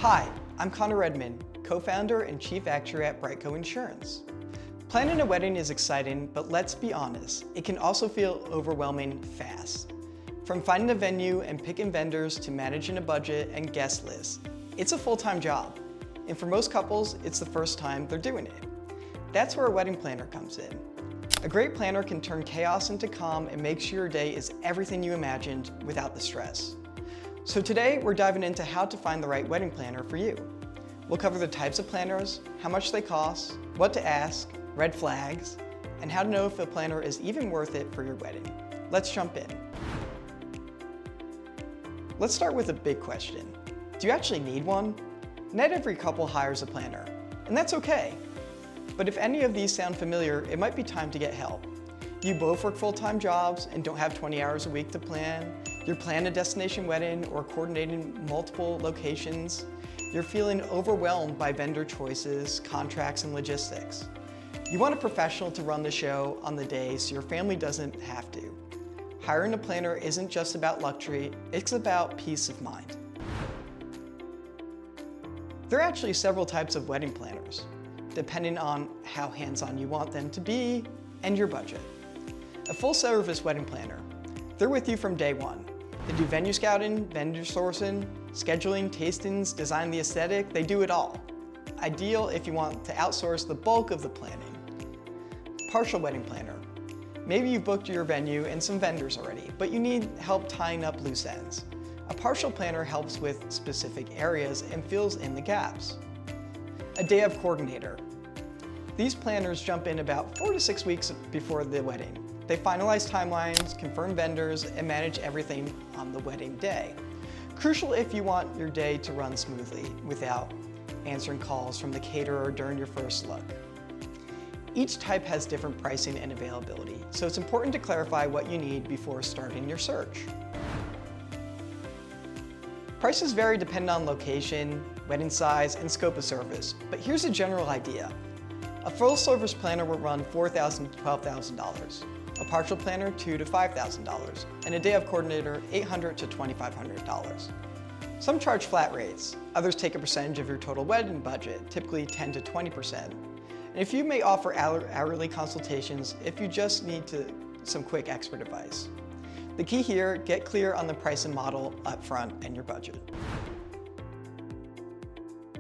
Hi, I'm Conor Redmond, co-founder and chief actuary at BriteCo Insurance. Planning a wedding is exciting, but let's be honest, it can also feel overwhelming fast. From finding a venue and picking vendors to managing a budget and guest list, it's a full-time job. And for most couples, it's the first time they're doing it. That's where a wedding planner comes in. A great planner can turn chaos into calm and make sure your day is everything you imagined without the stress. So today, we're diving into how to find the right wedding planner for you. We'll cover the types of planners, how much they cost, what to ask, red flags, and how to know if a planner is even worth it for your wedding. Let's jump in. Let's start with a big question. Do you actually need one? Not every couple hires a planner, and that's okay. But if any of these sound familiar, it might be time to get help. You both work full-time jobs and don't have 20 hours a week to plan. You're planning a destination wedding or coordinating multiple locations. You're feeling overwhelmed by vendor choices, contracts, and logistics. You want a professional to run the show on the day so your family doesn't have to. Hiring a planner isn't just about luxury, it's about peace of mind. There are actually several types of wedding planners, depending on how hands-on you want them to be and your budget. A full-service wedding planner, they're with you from day one. They do venue scouting, vendor sourcing, scheduling, tastings, design the aesthetic, they do it all. Ideal if you want to outsource the bulk of the planning. Partial wedding planner. Maybe you've booked your venue and some vendors already, but you need help tying up loose ends. A partial planner helps with specific areas and fills in the gaps. A day of coordinator. These planners jump in about 4 to 6 weeks before the wedding. They finalize timelines, confirm vendors, and manage everything on the wedding day. Crucial if you want your day to run smoothly without answering calls from the caterer during your first look. Each type has different pricing and availability, so it's important to clarify what you need before starting your search. Prices vary depending on location, wedding size, and scope of service, but here's a general idea. A full-service planner will run $4,000 to $12,000, a partial planner $2,000 to $5,000, and a day of coordinator $800 to $2,500. Some charge flat rates, others take a percentage of your total wedding budget, typically 10 to 20%. And if you may offer hourly consultations if you just need some quick expert advice. The key here, get clear on the price and model up front and your budget.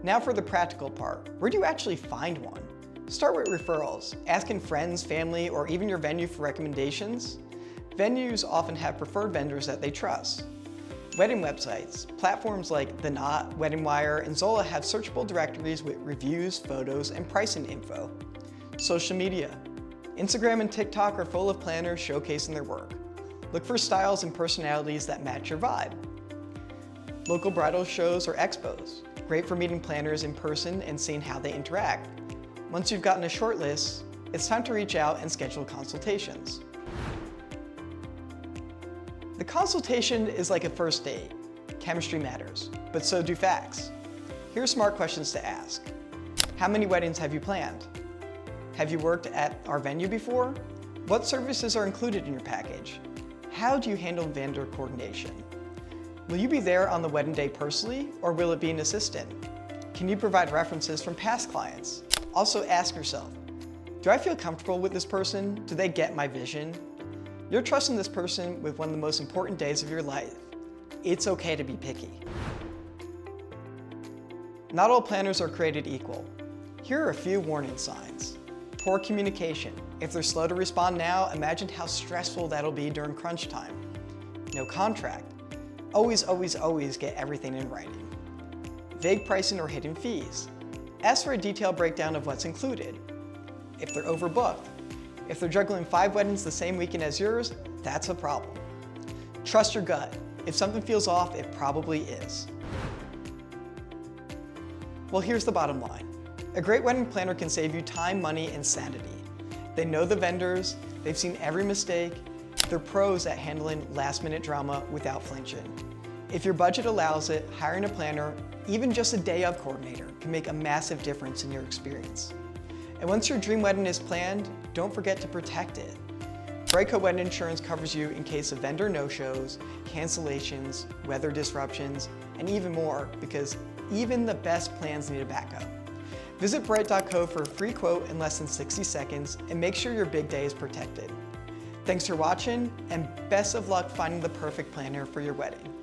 Now for the practical part, where do you actually find one? Start with referrals, asking friends, family, or even your venue for recommendations. Venues often have preferred vendors that they trust. Wedding websites, platforms like The Knot, Wedding Wire, and Zola have searchable directories with reviews, photos, and pricing info. Social media. Instagram and TikTok are full of planners showcasing their work. Look for styles and personalities that match your vibe. Local bridal shows or expos, great for meeting planners in person and seeing how they interact. Once you've gotten a short list, it's time to reach out and schedule consultations. The consultation is like a first date. Chemistry matters, but so do facts. Here are smart questions to ask. How many weddings have you planned? Have you worked at our venue before? What services are included in your package? How do you handle vendor coordination? Will you be there on the wedding day personally, or will it be an assistant? Can you provide references from past clients? Also ask yourself, do I feel comfortable with this person? Do they get my vision? You're trusting this person with one of the most important days of your life. It's okay to be picky. Not all planners are created equal. Here are a few warning signs. Poor communication. If they're slow to respond now, imagine how stressful that'll be during crunch time. No contract. Always, always, always get everything in writing. Vague pricing or hidden fees. Ask for a detailed breakdown of what's included. If they're overbooked. If they're juggling 5 weddings the same weekend as yours, that's a problem. Trust your gut. If something feels off, it probably is. Well, here's the bottom line. A great wedding planner can save you time, money, and sanity. They know the vendors, they've seen every mistake, they're pros at handling last-minute drama without flinching. If your budget allows it, hiring a planner, even just a day of coordinator, can make a massive difference in your experience. And once your dream wedding is planned, don't forget to protect it. BriteCo Wedding Insurance covers you in case of vendor no-shows, cancellations, weather disruptions, and even more, because even the best plans need a backup. Visit Brite.co for a free quote in less than 60 seconds and make sure your big day is protected. Thanks for watching, and best of luck finding the perfect planner for your wedding.